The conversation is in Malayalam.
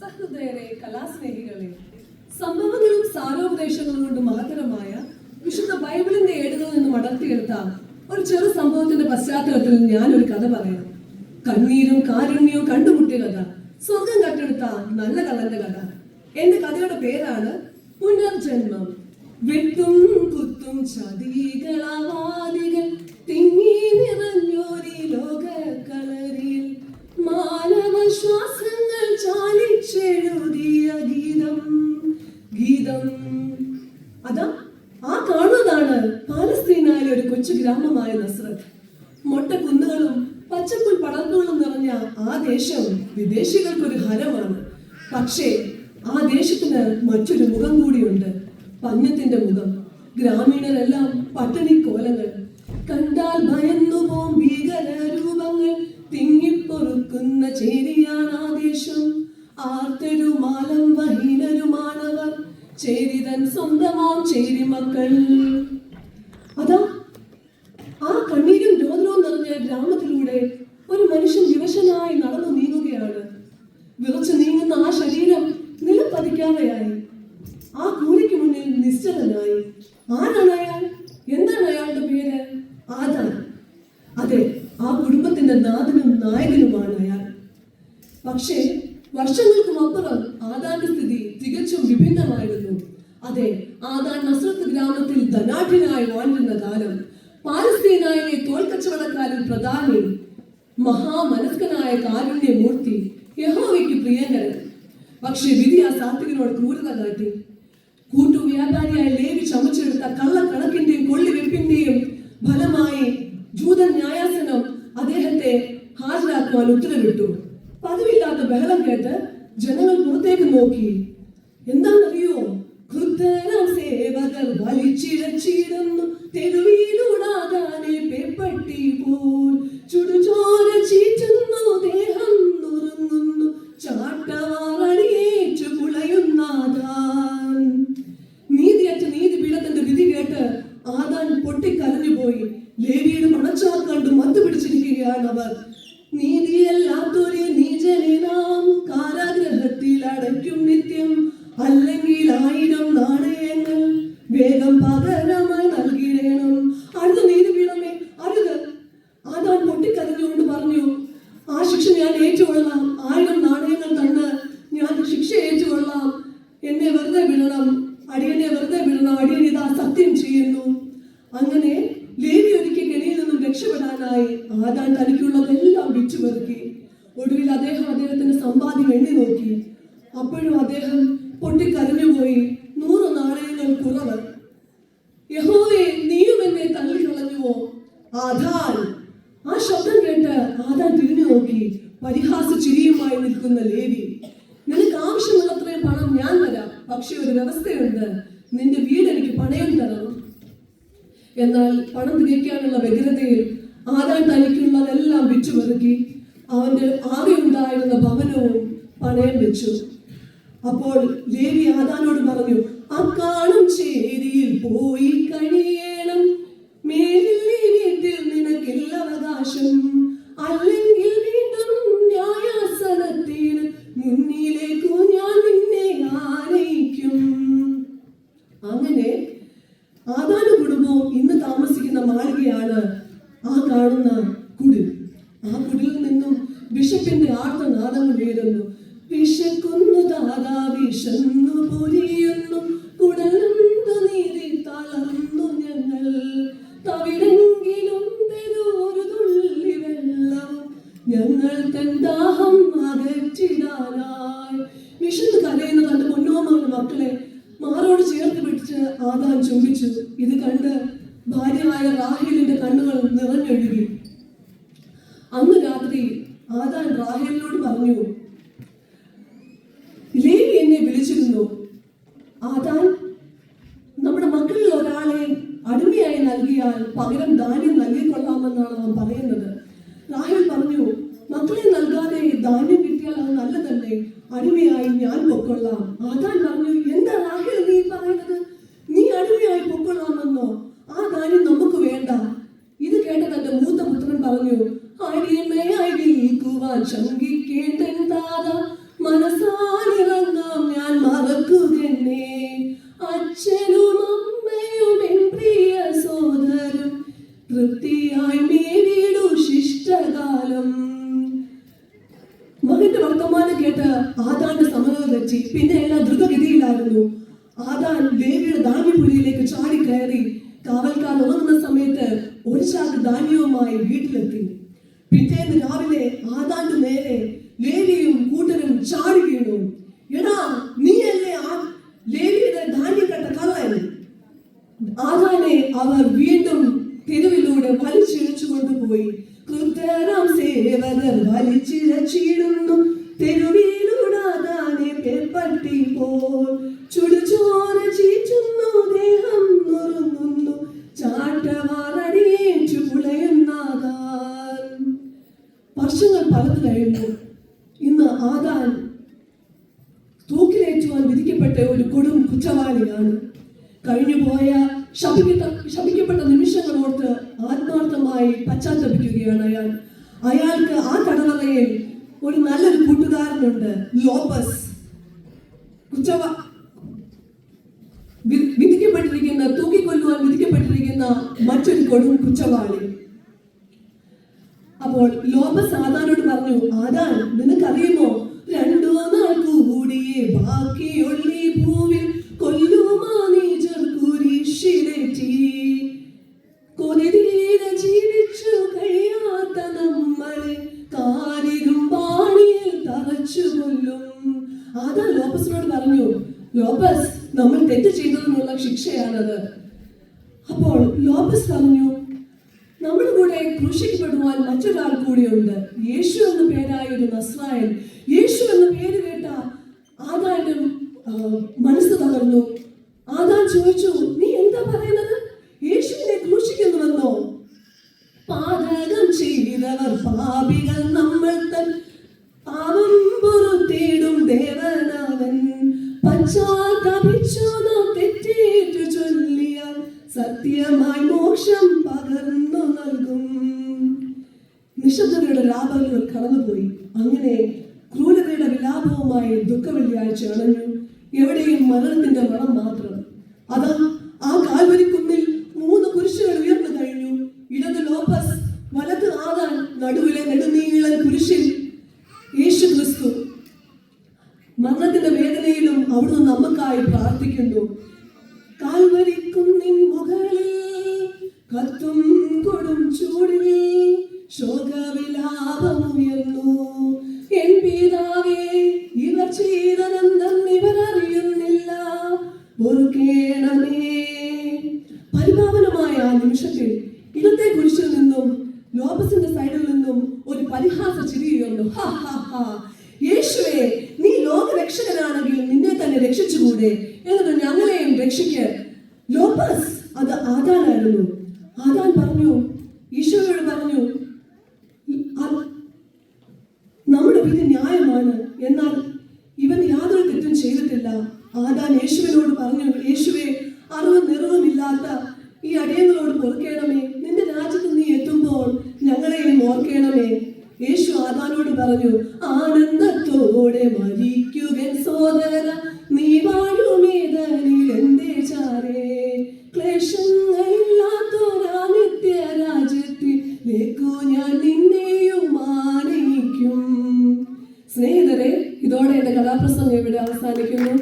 സഹൃദയരെ, കലാസ്നേഹികളെ, സംഭവങ്ങളും സാരോപദേശങ്ങളും കൊണ്ട് മഹത്തരമായ വിശുദ്ധ ബൈബിളിന്റെ ഏടുകളിൽ നിന്നും അടർത്തിയെടുത്ത ഒരു ചെറു സംഭവത്തിന്റെ പശ്ചാത്തലത്തിൽ ഞാൻ ഒരു കഥ പറയാം. കണ്ണീരും കാരുണ്യവും കണ്ടുമുട്ടിയ കഥ, സ്വർഗം കട്ടെടുത്ത നല്ല കള്ളന്റെ കഥ. എന്റെ കഥയുടെ പേരാണ് പുനർജന്മം. വെട്ടും കുത്തും ചതികളാവാദികൾ തിങ്ങി നിറഞ്ഞോരി ലോകക്കളരിയിൽ മാനവ ശ്വാസങ്ങൾ ചാലിച്ചെഴുതിയ ഗീതം. അതാ ആ കാണുന്നതാണ് പാലസ്തീനായ ഒരു കൊച്ചു ഗ്രാമമായ നസ്രത്ത്. മൊട്ടക്കുന്നുകളും പച്ചപ്പുൽ പടർപ്പുകളും നിറഞ്ഞ ആ ദേശം വിദേശികൾക്കൊരു ഹരമാണ്. പക്ഷേ ആ ദേശത്തിന് മറ്റൊരു മുഖം കൂടിയുണ്ട്, പഞ്ഞത്തിന്റെ മുഖം. ഗ്രാമീണരെല്ലാം പട്ടിണിക്കോലങ്ങൾ, കണ്ടാൽ ഭയന്നു പോം ഭീകര രൂപങ്ങൾ തിങ്ങിപ്പൊറുക്കുന്ന ചേരിയാണ് ആ ദേശം. ആർത്തരുമാലം വഹീനരുമാണവർ, ചേരിതൻ സ്വന്തമാം ചേരി മക്കൾ. അതാ ആ കണ്ണീരും രോദനവും നിറഞ്ഞ ഗ്രാമത്തിലൂടെ ഒരു മനുഷ്യൻ വിവശനായി നടന്നു നീങ്ങുകയാണ്. വിറച്ചു നീങ്ങുന്ന ആ ശരീരം നിലപ്പതിക്കാതെയായി, ആ കൂലിക്ക് മുന്നിൽ നിശ്ചലനായി. ആരാണ് അയാൾ? എന്താണ് അയാളുടെ പേര്? ആദാൻ. അതെ, ആ കുടുംബത്തിന്റെ നാഥനും നായകനുമാണ് അയാൾ. പക്ഷേ വർഷങ്ങൾക്കും അപ്പുറം ആദാന്റെ സ്ഥിതി തികച്ചും വിഭിന്നമായിരുന്നു. അതെ, ആദാൻ നസ്രത്ത് ഗ്രാമത്തിൽ ധനാഢ്യനായി വാണിരുന്ന കാലം. പാലസ്തീനായിലെ തോൽക്കച്ചവടക്കാരിൽ പ്രധാനി, മഹാമനസ്കനായ കാരുണ്യമൂർത്തി, യഹോവയ്ക്ക് പ്രിയങ്കരൻ. പക്ഷെ വിധി ആ സാത്വികനോട് ക്രൂരത കാട്ടി. കൂട്ടുവ്യാപാരിയായ ലേവി ചമച്ചെടുത്ത കള്ളക്കണക്കിന്റെയും കൊള്ളിവെപ്പിന്റെയും ഫലമായി ജൂതൻ ന്യായാസനം അദ്ദേഹത്തെ ഹാജരാക്കുവാൻ ഉത്തരവിട്ടു. പതിവില്ലാത്ത ബഹളം കേട്ട് ജനങ്ങൾ പുറത്തേക്ക് നോക്കി. എന്താണെന്നറിയോ? ക്രുദ്ധരാം സേവകർ വലിച്ചിഴച്ചിടുന്നു തെരുവിലൂടാകാനെ പേപ്പട്ടി പോൽ. ചുടുചോര ചീറ്റുന്നു, ദേഹം നുറുങ്ങുന്നു, ചാട്ടവാറടിയേറ്റു പുളയുന്നാദാൻ. നീതിയറ്റ നീതിപീഠത്തിന്റെ വിധി കേട്ട് ആദാൻ പൊട്ടിക്കരഞ്ഞുപോയി. ലേവിയുടെ മണച്ചാൽ കണ്ടു മത്ത് പിടിച്ചിരിക്കുകയാണ് അവർ. നീതിയല്ലാത്തൊരു നീചനെ നാം കാരാഗ്രഹത്തിൽ അടയ്ക്കും നിത്യം, അല്ലെങ്കിൽ 1000 നാണയങ്ങൾ വേഗം പകരമായി നൽകിയിടണം. അടുത്ത നീതിപീഠമേ, അരുത്! ആദാൻ പൊട്ടിക്കരഞ്ഞുകൊണ്ട് പറഞ്ഞു, ആ ശിക്ഷ ഞാൻ ഏറ്റുകൊള്ളാം. 1000 നാണയങ്ങൾ തന്ന് ഞാൻ ശിക്ഷ ഏറ്റുകൊള്ളാം. എന്നെ വെറുതെ വിടണം, അടിയനെ വെറുതെ വിടണം. അടിയൻ ഇതാ സത്യം ചെയ്യുന്നു. അങ്ങനെ ലേവി ഒരുക്കിയ കെണിയിൽ നിന്നും രക്ഷപ്പെടാനായി ആദാൻ തനിക്കുള്ളതെല്ലാം വിറ്റുപെറുക്കി. ഒടുവിൽ അദ്ദേഹത്തിന്റെ സമ്പാദ്യം എണ്ണി നോക്കി. അപ്പോഴും അദ്ദേഹം പൊട്ടിക്കരഞ്ഞുപോയി. 100 നാണയങ്ങൾ കുറവ്. യഹോവേ, നീയും എന്നെ തള്ളിക്കളഞ്ഞുവോ? ആദാൻ! ആ ശബ്ദം കേട്ട് ആദാൻ തിരിഞ്ഞു നോക്കി. പരിഹാസ ചിരിയുമായി നിൽക്കുന്ന ലേവി. നിനക്ക് ആവശ്യമുള്ളത്രയും പണം ഞാൻ തരാം, പക്ഷെ ഒരു വ്യവസ്ഥയുണ്ട്. നിന്റെ വീട് എനിക്ക് പണയം തരണം. എന്നാൽ പണം തികയ്ക്കാനുള്ള വ്യഗ്രതയിൽ ആദാൻ തനിക്കുള്ളതെല്ലാം വിറ്റുപെറുക്കി. അവന്റെ ആകെ ഉണ്ടായിരുന്ന ഭവനവും പണയം വെച്ചു. അപ്പോൾ ലേവി ആദാനോട് പറഞ്ഞു, അക്കാണും ചേരിയിൽ പോയി കഴിയണം. മേലിൽ വീട്ടിൽ നിനക്കില്ല അവകാശം, അല്ലെങ്കിൽ വീണ്ടും ന്യായാസനത്തിന് മുന്നിലേക്കു ഞാൻ നിന്നെ ആനയിക്കും. അങ്ങനെ ആദാന കുടുംബവും ഇന്ന് താമസിക്കുന്ന മാളികയാണ് ആ കാണുന്ന കുടിൽ. ആ കുടിലിൽ നിന്നും ബിഷപ്പിന്റെ ആർത്തനാദങ്ങൾ ഉയരുന്നു. വിശക്കുന്നു ദാദാ, വിശന്നു പൊരിയുന്നു, കുടലുന്നു നീതി തളർന്നു ഞങ്ങൾ. തവിടെങ്കിലും തരൂ ഒരു തുള്ളി വെള്ളം, ഞങ്ങൾ തൻ ദാഹം അകറ്റിടാനായി. വിശന്ന് കരയുന്ന തന്റെ പൊന്നോമകളുടെ മക്കളെ മാറോട് ചേർത്ത് പിടിച്ച് ആദാൻ ചുംബിച്ചു. ഇത് കണ്ട് ഭാര്യയായ റാഹേലിന്റെ കണ്ണുകൾ നിറഞ്ഞൊഴുകി. അന്ന് രാത്രി ആദാൻ റാഹേലിനോട് പറഞ്ഞു, ലേവി എന്നെ വിളിച്ചിരുന്നു. ആദാൻ, നമ്മുടെ മക്കളിൽ ഒരാളെ അടിമയായി നൽകിയാൽ പകരം ധാന്യം നൽകിക്കൊള്ളാമെന്നാണ് അവൻ പറയുന്നത്. റാഹേൽ പറഞ്ഞു, മക്കളെ നൽകാതെ ധാന്യം കിട്ടിയാൽ അത് നല്ലതല്ലേ, അടിമയായി ഞാൻ പൊക്കൊള്ളാം. ആദാൻ പറഞ്ഞു, എന്താ റാഹേൽ നീ പറയുന്നത്? നീ അടിമയായി പൊക്കൊള്ളാമെന്നോ? ആ ധാന്യം നമുക്ക് വേണ്ട. ഇത് കേട്ട തന്റെ മൂത്ത പുത്രൻ പറഞ്ഞു, അടിമയായി മറക്കുവാൻ ശങ്കിക്കേണ്ടൻ താത, മനസ്സാലിറങ്ങാം ഞാൻ മറക്കുകെന്നെ. അച്ഛനും അമ്മയും എൻ പ്രിയ സോദരും തൃപ്തിയായി മേവിടു ശിഷ്ടകാലം. മകന്റെ വർത്തമാനം കേട്ട് ആദാന്റെ സമനില തെറ്റി. പിന്നെ എല്ലാം ദ്രുതഗതിയിലായിരുന്നു. ആദാൻ ലേവിയുടെ ധാന്യപുരിയിലേക്ക് ചാടിക്കയറി. കാവൽക്കാർ ഉറങ്ങുന്ന സമയത്ത് ഒരു ചാക്ക് ധാന്യവുമായി വീട്ടിലെത്തി. പിറ്റേന്ന് രാവിലെ ആദാന്റെ നേരെ ലേവിയും കൂട്ടരും ചാടി വീണു. എടാ, നീയല്ലേ ആ ലേവിയുടെ ധാന്യക്കട്ട കള്ളൻ. ആദാനെ അവർ വീണ്ടും തെരുവിലൂടെ വലിച്ചിഴച്ചു കൊണ്ടുപോയി. ക്രുദ്ധരാം സേവകർ വലിച്ചിഴച്ചിടുന്നു, തെരുവിലൂടാതാനെ പേപ്പട്ടി പോൽ. ചുടുചോര ചീറ്റുന്നു, ദേഹം നുറുങ്ങുന്നു, ചാട്ടവാറടിയേറ്റു പുളയുന്നാകാൻ. വർഷങ്ങൾ പലത് കഴിഞ്ഞു. ഇന്ന് ആദാൻ തൂക്കിലേറ്റുവാൻ വിധിക്കപ്പെട്ട ഒരു കൊടും കുറ്റവാളിയാണ്. കഴിഞ്ഞുപോയ ശപിക്കപ്പെട്ട നിമിഷങ്ങൾ ഓർത്ത് ആത്മാർത്ഥമായി പശ്ചാത്തപിക്കുകയാണ് അയാൾ. അയാൾക്ക് ആ കടവറയിൽ ഒരു നല്ലൊരു കൂട്ടുകാരനുണ്ട്, ലോപ്പസ്. തൂക്കിക്കൊല്ലുവാൻ വിധിക്കപ്പെട്ടിരിക്കുന്ന മറ്റൊരു കൊടും കുറ്റവാളി. അപ്പോൾ ലോപ്പസ് ആദാനോട് പറഞ്ഞു, ആദാൻ, നിനക്കറിയുമോ, 2 നാൾ കൂടിയേ ബാക്കിയുള്ളി ഭൂവിൽ കൊല്ലുമാ നീചർ കുരിശിലേറ്റി. കൊതിതീരെ ജീവിച്ചു കഴിയാത്ത നമ്മളെ കാലിലും പാണിയിൽ തറച്ചു കൊല്ലും. ആദാൻ ലോപ്പസിനോട് പറഞ്ഞു, ലോപ്പസ്, നമ്മൾ തെറ്റ് ചെയ്തതിനുള്ള ശിക്ഷയാണത്. അപ്പോൾ ലോപ്പസ് പറഞ്ഞു, നമ്മുടെ കൂടെ ക്രൂശിക്കപ്പെടുവാൻ മറ്റൊരാൾ കൂടിയുണ്ട്, യേശു എന്ന പേരായ ഒരു നസ്രായൻ. യേശു എന്ന പേര് കേട്ട ആദാന്റെ മനസ്സ് തകർന്നു. ആദാൻ ചോദിച്ചു, നീ എന്താ പറയുന്നത്? യേശുവിനെ ക്രൂശിക്കുന്നുവെന്നോ? പാതകം ചെയ്തവർ പാപികൾ നമ്മൾ തൻ, പാപം പുറത്തേടും ദേവനവൻ. പശ്ചാത്തപിച്ചു നാം തെറ്റേറ്റു ചൊല്ലിയാൽ സത്യമായി മോക്ഷം പകർന്നു നൽകും. നിശബ്ദതയുടെ ലാഭങ്ങൾ കടന്നുപോയി. അങ്ങനെ ക്രൂരതയുടെ വിലാപവുമായി ദുഃഖവെള്ളിയാഴ്ച അണഞ്ഞു. എവിടെയും മരണത്തിന്റെ മണം മാത്രം. അതാ ആ കാൽവരിക്കുന്നിൽ 3 കുരിശുകൾ ഉയർന്നു കഴിഞ്ഞു. ഇടത് ലോപ്പസ്, വലത് ആദാൻ, നടുവിലെ നെടുനീളൻ കുരിശിൽ യേശു ക്രിസ്തു. മരണത്തിന്റെ വേദനയിലും അവിടുന്ന് നമുക്കായി പ്രാർത്ഥിക്കുന്നു. കാൽവരിക്കുന്നിൻ മുകളിൽ കത്തും കൊടും ചൂടിൽ ശോകവിലാപമുയർന്നു. എൻ പിതാവേ, ഇവർ ചെയ്തതെന്തെന്ന് ഇവരറിയുന്നില്ല, പൊറുക്കേണമേ. പരിപാവനമായ ആ നിമിഷത്തിൽ ഇടത്തെ കുരിശിൽ നിന്നും ലോപ്പസിന്റെ സൈഡിൽ നിന്നും ഒരു പരിഹാസ ചിരിയുയർന്നു. യേശുവേ, നീ ലോകരക്ഷകനാണെങ്കിൽ നിന്നെ തന്നെ രക്ഷിച്ചുകൂടെ, എന്നിട്ട് ഞങ്ങളെയും രക്ഷിക്ക്. ലോപ്പസ്, അത് ആദാനായിരുന്നു. ആദാൻ പറഞ്ഞു, ഈശോയോട് പറഞ്ഞു, നമ്മുടെ വിധി ന്യായമാണ്, എന്നാൽ ഇവൻ യാതൊരു തെറ്റും ചെയ്തിട്ടില്ല. ആദാൻ യേശുവിനോട് പറഞ്ഞു, യേശുവേ, അറിവും നിറവുമില്ലാത്ത ഈ അടിയങ്ങളോട് പൊറുക്കേണമേ. നിന്റെ രാജ്യത്ത് നീ എത്തുമ്പോൾ ഞങ്ങളെയും ഓർക്കേണമേ. യേശു ആദാനോട് പറഞ്ഞു, ആനന്ദത്തോടെ മരിക്കുകൻ സോദര, നീ വാഴുമേതനിൽ എന്റെ ചാരേ. ക്ലേശങ്ങളില്ലാത്തൊരാ നിത്യ രാജ്യത്തിലേക്കു ഞാൻ നിന്നെയും ആനയിക്കും. സ്നേഹിതരെ, ഇതോടെ എന്റെ കഥാപ്രസംഗം ഇവിടെ അവസാനിക്കുന്നു.